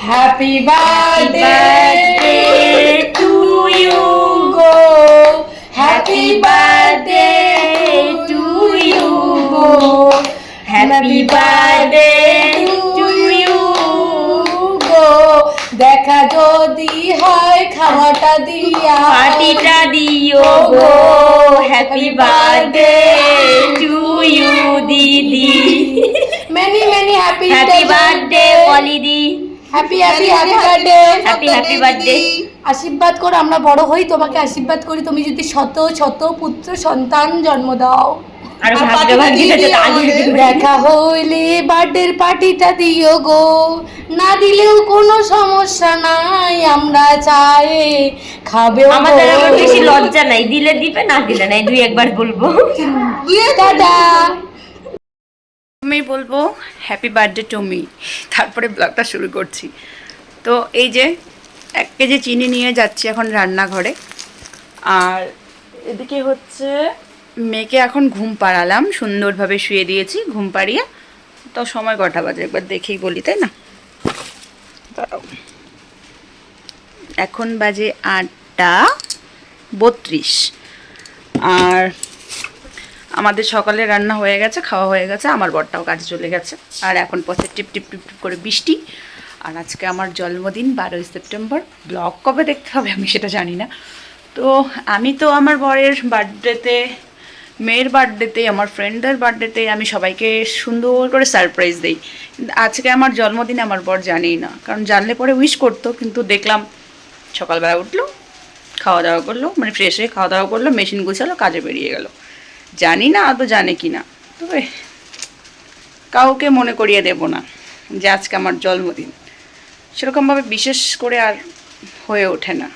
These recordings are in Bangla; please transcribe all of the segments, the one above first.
Happy birthday to you, go. Happy birthday to you, go. Happy birthday to you, go. দেখা যদি হয় খাওয়াটা দিয়া পার্টিটা দিও গো। হ্যাপি বার্থডে টু ইউ দিদি। Many many happy happy birthday পলিদি। Happy happy happy birthday happy happy birthday. আশীর্বাদ করো, আমরা বড় হই তোমাকে আশীর্বাদ করি, তুমি যদি শত শত পুত্র সন্তান জন্ম দাও। আর ভাগ্যবান দিতে দেখা হইলে বার্থডের পার্টিটা দিও গো, না দিলেও কোনো সমস্যা নাই, আমরা চাই খাবে। আমাদের আবার বেশি লজ্জা নাই, দিলে দিবে না দিলে নাই, দুই একবার বলবো। টাটা। আমি বলবো হ্যাপি বার্থডে টু মি, তারপরে ব্লগটা শুরু করছি। তো এই যে 1 কেজি চিনি নিয়ে যাচ্ছি এখন রান্নাঘরে, আর এদিকে হচ্ছে মেয়েকে এখন ঘুম পাড়ালাম, সুন্দরভাবে শুয়ে দিয়েছি ঘুম পাড়িয়ে। তো সময় কটা বাজে একবার দেখেই বলি, তাই না? দাঁড়াও, এখন বাজে 8:32। আর আমাদের সকালে রান্না হয়ে গেছে, খাওয়া হয়ে গেছে, আমার বরটাও কাজে চলে গেছে। আর এখন পথে টিপ টিপ টিপ টিপ করে বৃষ্টি। আর আজকে আমার জন্মদিন 12 সেপ্টেম্বর। ব্লগ কবে দেখতে হবে আমি সেটা জানি না। তো আমি তো আমার বরের বার্থডেতে, মেয়ের বার্থডেতে, আমার ফ্রেন্ডদের বার্থডেতে আমি সবাইকে সুন্দর করে সারপ্রাইজ দিই। কিন্তু আজকে আমার জন্মদিন আমার বর জানেই না, কারণ জানলে পরে উইশ করতো। কিন্তু দেখলাম সকালবেলা উঠলো, খাওয়া দাওয়া করলো, মানে ফ্রেশ হয়ে খাওয়া দাওয়া করলো, মেশিন গুছালো, কাজে বেরিয়ে গেল। জানি না আদৌ জানে কি না, তবে কাউকে মনে করিয়ে দেব না যে আজকে আমার জন্মদিন। সেরকমভাবে বিশেষ করে আর হয়ে ওঠে না,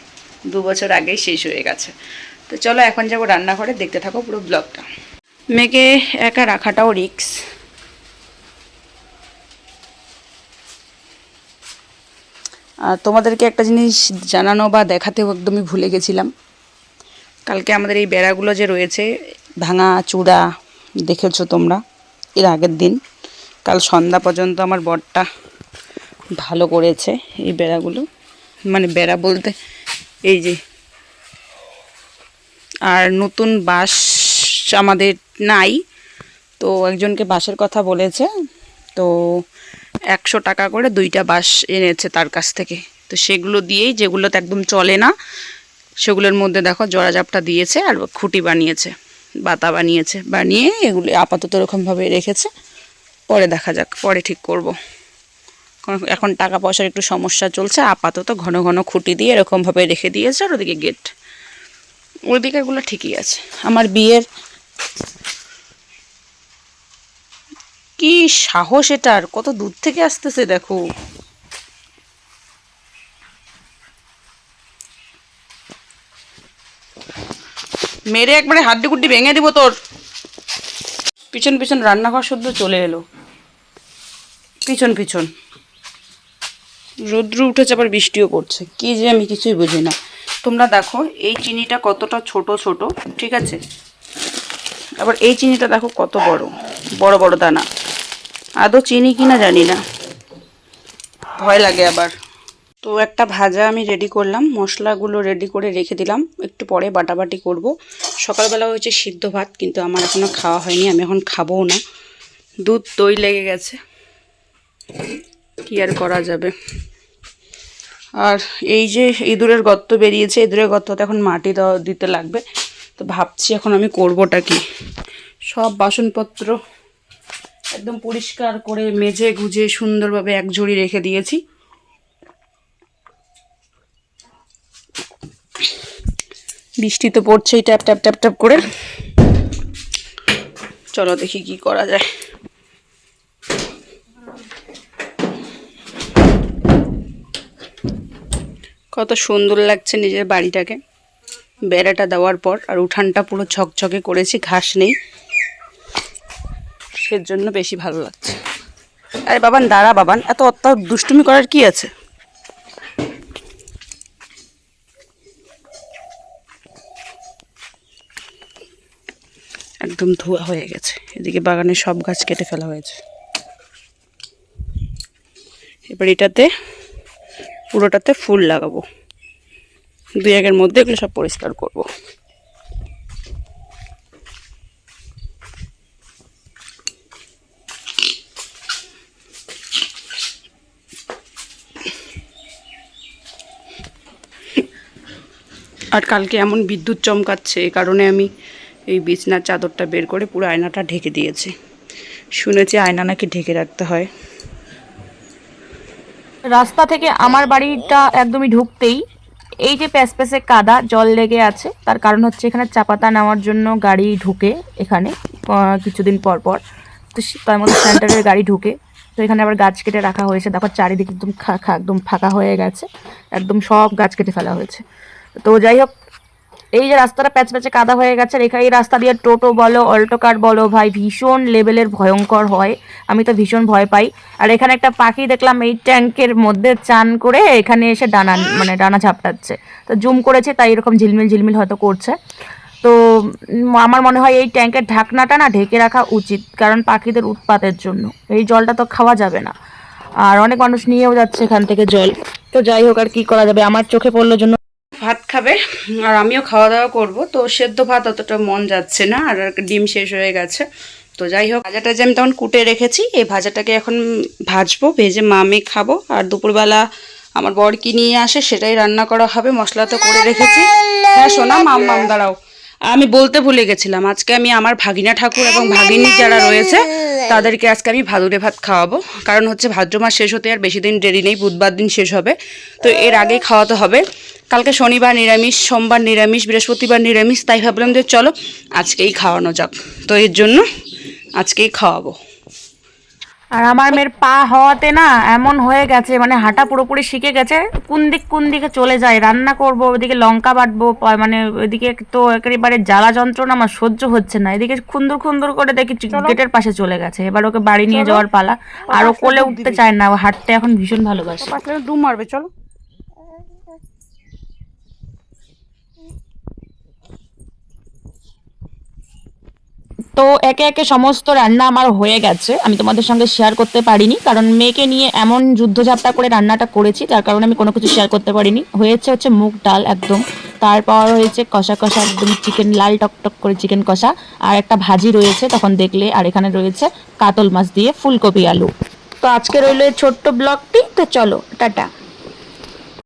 2 বছর আগেই শেষ হয়ে গেছে। তো চলো এখন যাবো রান্নাঘরে, দেখতে থাকো পুরো ব্লগটা। মেয়েকে একা রাখাটাও রিস্ক। আর তোমাদেরকে একটা জিনিস জানানো বা দেখাতেও একদমই ভুলে গেছিলাম। কালকে আমাদের এই বেড়াগুলো যে রয়েছে ভাঙা চূড়া, দেখেছো তোমরা এর আগের দিন। কাল সন্ধ্যা পর্যন্ত আমার বরটা ভালো করেছে এই বেড়াগুলো, মানে বেড়া বলতে এই যে। আর নতুন বাঁশ আমাদের নাই, তো একজনকে বাঁশের কথা বলেছে, তো 100 টাকা করে 2টা বাঁশ এনেছে তার কাছ থেকে। তো সেগুলো দিয়েই, যেগুলোতে একদম চলে না সেগুলোর মধ্যে দেখো জোড়াজাপটা দিয়েছে, আর খুঁটি বানিয়েছে, বাতা বানিয়েছে, বানিয়ে এগুলো আপাতত এরকমভাবে রেখেছে। পরে দেখা যাক, পরে ঠিক করব। এখন টাকা পয়সার একটু সমস্যা চলছে, আপাতত ঘন ঘন খুঁটি দিয়ে এরকমভাবে রেখে দিয়েছে। আর ওদিকে গেট, ওইদিকে এগুলো ঠিকই আছে। আমার বিয়ের কি সাহস এটার, কত দূর থেকে আসতেছে দেখো। মেরে একবারে হাড্ডি গুড্ডি ভেঙে দিব তোর। পিছন পিছন রান্নাঘর শুদ্ধ চলে এলো, পিছন পিছন। রৌদ্র উঠেছে, আবার বৃষ্টিও পড়ছে, কি যে আমি কিছুই বুঝি না। তোমরা দেখো এই চিনিটা কতটা ছোট ছোট, ঠিক আছে? আবার এই চিনিটা দেখো কত বড় বড় বড় দানা। আদৌ চিনি কিনা জানি না, ভয় লাগে আবার। তো একটা ভাজা আমি রেডি করলাম, মশলাগুলো রেডি করে রেখে দিলাম, একটু পরে বাটাবাটি করব। সকালবেলা হয়েছে সিদ্ধ ভাত, কিন্তু আমার এখনও খাওয়া হয়নি, আমি এখন খাবও না। দুধ দই লেগে গেছে, কি আর করা যাবে। আর এই যে ইঁদুরের গর্ত বেরিয়েছে, ইঁদুরের গর্ততে এখন মাটি দিতে লাগবে। তো ভাবছি এখন আমি করবোটা কি। সব বাসনপত্র একদম পরিষ্কার করে মেজে গুজে সুন্দরভাবে এক ঝুড়ি রেখে দিয়েছি। বৃষ্টি তো পড়ছেই ট্যাপ ট্যাপ ট্যাপ ট্যাপ করে। চলো দেখি কি করা যায়। কত সুন্দর লাগছে নিজের বাড়িটাকে বেড়াটা দেওয়ার পর। আর উঠানটা পুরো ঝকঝকে করেছি, ঘাস নেই, সেজন্য বেশি ভালো লাগছে। আরে বাবান দাঁড়া, বাবান এত দুষ্টুমি করার কি আছে? একদম ধোয়া হয়ে গেছে। এদিকে বাগানের সব গাছ কেটে ফেলা হয়েছে। এবার এটাতে পুরোটাতে ফুল লাগাবো। 2-1 মধ্যে এগুলো সব পরিষ্কার করব। আর কালকে এমন বিদ্যুৎ চমকাচ্ছে, এই কারণে আমি এই বিছনার চাদরটা বের করে পুরো আয়নাটা ঢেকে দিয়েছি। শুনেছি আয়না নাকি ঢেকে রাখতে হয়। রাস্তা থেকে আমার বাড়িটা একদমই ঢুকতেই এই যে প্যাসপ্যাসে কাদা জল লেগে আছে, তার কারণ হচ্ছে এখানে চা পাতা নেওয়ার জন্য গাড়ি ঢুকে এখানে কিছুদিন পর পর। তো তার মধ্যে সেন্টারের গাড়ি ঢুকে, তো এখানে আবার গাছ কেটে রাখা হয়েছে। দেখো চারিদিকে একদম একদম ফাঁকা হয়ে গেছে, একদম সব গাছ কেটে ফেলা হয়েছে। তো যাই হোক, এই যে রাস্তাটা প্যাচ প্যাচে কাদা হয়ে গেছে, এই রাস্তা দিয়ে টোটো বলো অল্টো কার বলো ভাই ভীষণ লেভেলের ভয়ঙ্কর হয়। আমি তো ভীষণ ভয় পাই। আর এখানে একটা পাখি দেখলাম এই ট্যাঙ্কের মধ্যে চান করে এখানে এসে ডানা ঝাপটাচ্ছে। তো জুম করেছে, তাই এরকম ঝিলমিল ঝিলমিল হয়তো করছে। তো আমার মনে হয় এই ট্যাঙ্কের ঢাকনাটা না ঢেকে রাখা উচিত, কারণ পাখিদের উৎপাতের জন্য। এই জলটা তো খাওয়া যাবে না, আর অনেক মানুষ নিয়েও যাচ্ছে এখান থেকে জল। তো যাই হোক, আর কি করা যাবে, আমার চোখে পড়লো জন্য। ভাত খাবে আর আমিও খাওয়া দাওয়া করব। তো সেদ্ধ ভাত অতটা মন যাচ্ছে না, আর ডিম শেষ হয়ে গেছে। তো যাই হোক, ভাজাটা যে আমি তখন কুটে রেখেছি, এই ভাজাটাকে এখন ভাজবো, ভেজে মামে খাবো। আর দুপুরবেলা আমার বর কি নিয়ে আসে সেটাই রান্না করা হবে। মশলা তো করে রেখেছি। হ্যাঁ শোনা, মাম দাঁড়াও, আমি বলতে ভুলে গেছিলাম, আজকে আমি আমার ভাগিনা ঠাকুর এবং ভাগিনী যারা রয়েছে তাদেরকে আজকে আমি ভাদুরে ভাত খাওয়াবো। কারণ হচ্ছে ভাদ্র মাস শেষ হতে আর বেশি দিন দেরি নেই, বুধবার দিন শেষ হবে। তো এর আগেই খাওয়াতে হবে। কালকে শনিবার নিরামিষ, সোমবার নিরামিষ, বৃহস্পতিবার নিরামিষ, তাই ভাবলাম যে চলো আজকেই খাওয়ানো যাক। তো এর জন্য আজকেই খাওয়াবো। আর আমার মেয়ের পা হওয়াতে না এমন হয়ে গেছে, মানে হাঁটা পুরোপুরি শিখে গেছে। কোন দিকে চলে যায়, রান্না করব, ওইদিকে লঙ্কা বাটবো, মানে ওইদিকে তো একেবারে জ্বালা যন্ত্রণা আমার সহ্য হচ্ছে না। এদিকে খুন্দুর করে দেখি গেটের পাশে চলে গেছে। এবার ওকে বাড়ি নিয়ে যাওয়ার পালা। আর ও কোলে উঠতে চায় না, ও হাঁটতে এখন ভীষণ ভালোবাসে। ডুব মারবে, চলো। তো একে একে সমস্ত রান্না আমার হয়ে গেছে। আমি তোমাদের সঙ্গে শেয়ার করতে পারিনি, কারণ মেয়েকে নিয়ে এমন যুদ্ধযাত্রা করে রান্নাটা করেছি, যার কারণে আমি কোনো কিছু শেয়ার করতে পারিনি। হচ্ছে মুগ ডাল একদম, তারপর হয়েছে কষা একদম চিকেন, লাল টকটক করে চিকেন কষা, আর একটা ভাজি রয়েছে তখন দেখলে। আর এখানে রয়েছে কাতল মাছ দিয়ে ফুলকপি আলু। তো আজকে রইল এই ছোট্ট ব্লগটি। তো চলো টাটা।